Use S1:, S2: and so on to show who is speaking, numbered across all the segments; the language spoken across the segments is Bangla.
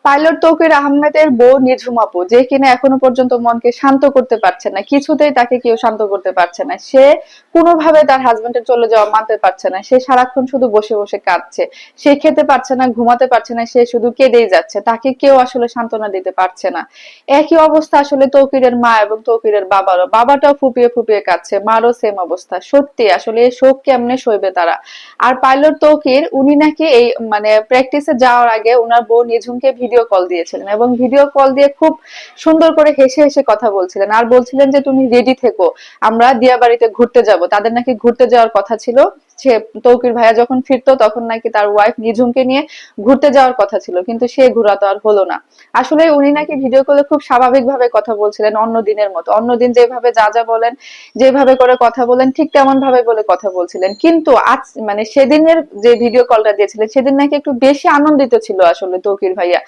S1: পাইলট তৌকির আহমেদের বউ নিঝুম আপু, যে কিনা এখনো পর্যন্ত মনকে শান্ত করতে পারছে না, কিছুতেই তাকে কেউ শান্ত করতে পারছে না। সে কোনোভাবে তার হাজবেন্ডের চলে যাওয়া মানতে পারছে না। সে সারাক্ষণ শুধু বসে বসে কাঁদছে। সে খেতে পারছে না, ঘুমাতে পারছে না, সে শুধু কেঁদেই যাচ্ছে। তাকে কেউ আসলে সান্ত্বনা দিতে পারছে না। একই অবস্থা আসলে তৌকিরের মা এবং তৌকিরের বাবারও। বাবাটাও ফুপিয়ে ফুপিয়ে কাঁদছে, মারও সেম অবস্থা। সত্যি আসলে এই শোক কেমনে সইবে তারা। আর পাইলট তৌকির উনি নাকি এই মানে প্র্যাকটিসে যাওয়ার আগে উনার বউ নিঝুমকে ভিডিও কল দিয়েছিলেন, এবং ভিডিও কল দিয়ে খুব সুন্দর করে হেসে হেসে কথা বলছিলেন, আর বলছিলেন যে তুমি রেডি থেকো, আমরা দিয়াবাড়িতে ঘুরতে যাব। তাদের নাকি ঘুরতে যাওয়ার কথা ছিল। সে তৌকির ভাইয়া যখন ফিরতো তখন নাকি তার ওয়াইফ নিঝুমকে নিয়ে ঘুরতে যাওয়ার কথা ছিল, কিন্তু সে ঘোরা তো আর হলো না। আসলে উনি নাকি ভিডিও কলে খুব স্বাভাবিক ভাবে কথা বলছিলেন, অন্য দিনের মতো। অন্যদিন যেভাবে যা যা বলেন, যেভাবে করে কথা বলেন, ঠিক তেমন ভাবে বলে কথা বলছিলেন। কিন্তু আজ মানে সেদিনের যে ভিডিও কলটা দিয়েছিলেন, সেদিন নাকি একটু বেশি আনন্দিত ছিল আসলে তৌকির ভাইয়া।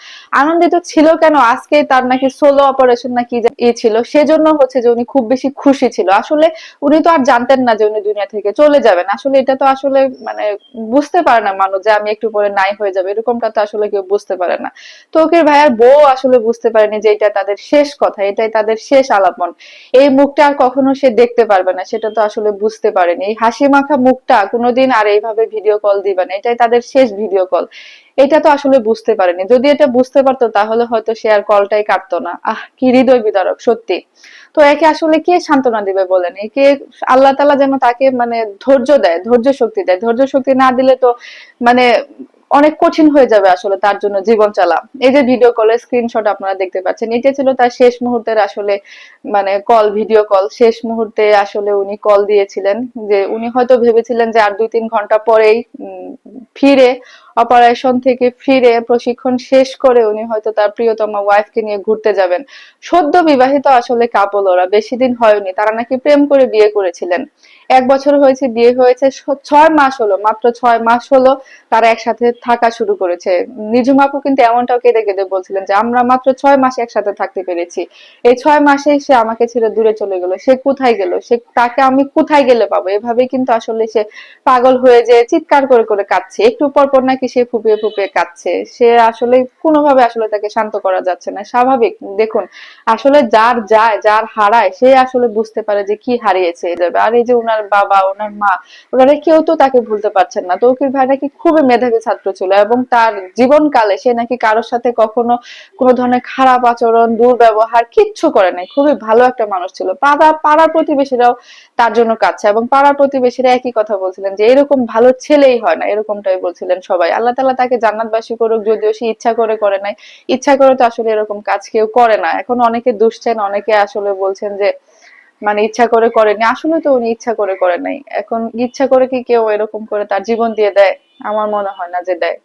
S1: আনন্দিত ছিল কেন, আজকে তার নাকি সোলো অপারেশন নাকি ছিল, সেজন্য হচ্ছে যে উনি খুব বেশি খুশি ছিল। আসলে উনি তো আর জানতেন না যে উনি দুনিয়া থেকে চলে যাবেন। আসলে এটা তো আসলে মানে বুঝতে পারে না মানুষ যে আমি একটু পরে নাই হয়ে যাবে, এরকমটা তো আসলে কেউ বুঝতে পারে না। তৌকির ভাইয়ার বউ আসলে বুঝতে পারেনি যে এটা তাদের শেষ কথা, এটাই তাদের শেষ আলাপন। এই মুখটা আর কখনো সে দেখতে পারবে না, সেটা তো আসলে বুঝতে পারেনি। এই হাসি মাখা মুখটা কোনোদিন আর এইভাবে ভিডিও কল দিবে না, এটাই তাদের শেষ ভিডিও কল। এটা তো আসলে বুঝতে পারেনি। যদি এটা বুঝতে পারতো তাহলে হয়তো সে আর কলটাই কাটতো না। কি হৃদয় বিদারক সত্যি। তো একে আসলে কে সান্ত্বনা দিবে বলেন? একে আল্লাহ তাআলা যেন তাকে মানে ধৈর্য দেয়, ধৈর্য শক্তি দেয়। ধৈর্য শক্তি না দিলে তো মানে অনেক কঠিন হয়ে যাবে আসলে তার জন্য জীবন চালা। এই যে ভিডিও কলের স্ক্রিনশট আপনারা দেখতে পাচ্ছেন, এটা ছিল তার শেষ মুহূর্তের আসলে মানে কল, ভিডিও কল। শেষ মুহূর্তে আসলে উনি কল দিয়েছিলেন, যে উনি হয়তো ভেবেছিলেন যে আর 2-3 ঘন্টা পরেই ফিরে অপারেশন থেকে ফিরে প্রশিক্ষণ শেষ করে উনি হয়তো তার প্রিয়তমা ওয়াইফকে নিয়ে ঘুরতে যাবেন। সদ্য বিবাহিত আসলে কাপল ওরা, বেশি দিন হয়নি। তারা নাকি প্রেম করে বিয়ে করেছিলেন। 1 বছর হয়েছে, বিয়ে হয়েছে 6 মাস হলো, মাত্র 6 মাস হলো তারা একসাথে থাকা শুরু করেছে। নিঝুম আপু কিন্তু এমনটাও কেঁদে কেঁদে বলছিলেন যে আমরা মাত্র 6 মাস একসাথে থাকতে পেরেছি। এই 6 মাসে সে আমাকে ছেড়ে দূরে চলে গেল। সে কোথায় গেল, সে তাকে আমি কোথায় গেলে পাবো, এভাবে কিন্তু আসলে সে পাগল হয়ে যে চিৎকার করে করে কাঁদছে। একটু পর পর নাকি সে ফুপিয়ে ফুপিয়ে কাঁদছে। সে আসলে কোনোভাবে আসলে তাকে শান্ত করা যাচ্ছে না। স্বাভাবিক, দেখুন আসলে যার যায়, যার হারায়, সে আসলে বুঝতে পারে যে কি হারিয়েছে যাবে। আর এই যে ওনার বাবা, ওনার মা, ওনারা কেউ তো তাকে ভুলতে পারছেন না। তৌকির ভাই নাকি খুবই মেধাবী ছাত্র ছিল, এবং তার জীবনকালে সে নাকি কারোর সাথে কখনো কোনো ধরনের খারাপ আচরণ, দুর্ব্যবহার কিচ্ছু করে নাই। খুবই ভালো একটা মানুষ ছিল। পাড়ার প্রতিবেশীরাও তার জন্য কাছে, এবং পাড়ার প্রতিবেশীরা একই কথা বলছিলেন যে এরকম ভালো ছেলেই হয় না, এরকমটাই বলছিলেন সবাই। আল্লাহ তাআলা তাকে জান্নাতবাসী করুক, যদিও সে ইচ্ছা করে করে নাই। ইচ্ছা করে তো আসলে এরকম কাজ কেউ করে না। এখন অনেকে দুষছেন, অনেকে আসলে বলছেন যে মানে ইচ্ছা করে করেনি। আসলে তো উনি ইচ্ছা করে করে নাই। এখন ইচ্ছা করে কি কেউ এরকম করে তার জীবন দিয়ে দেয়? আমার মনে হয় না যে দেয়।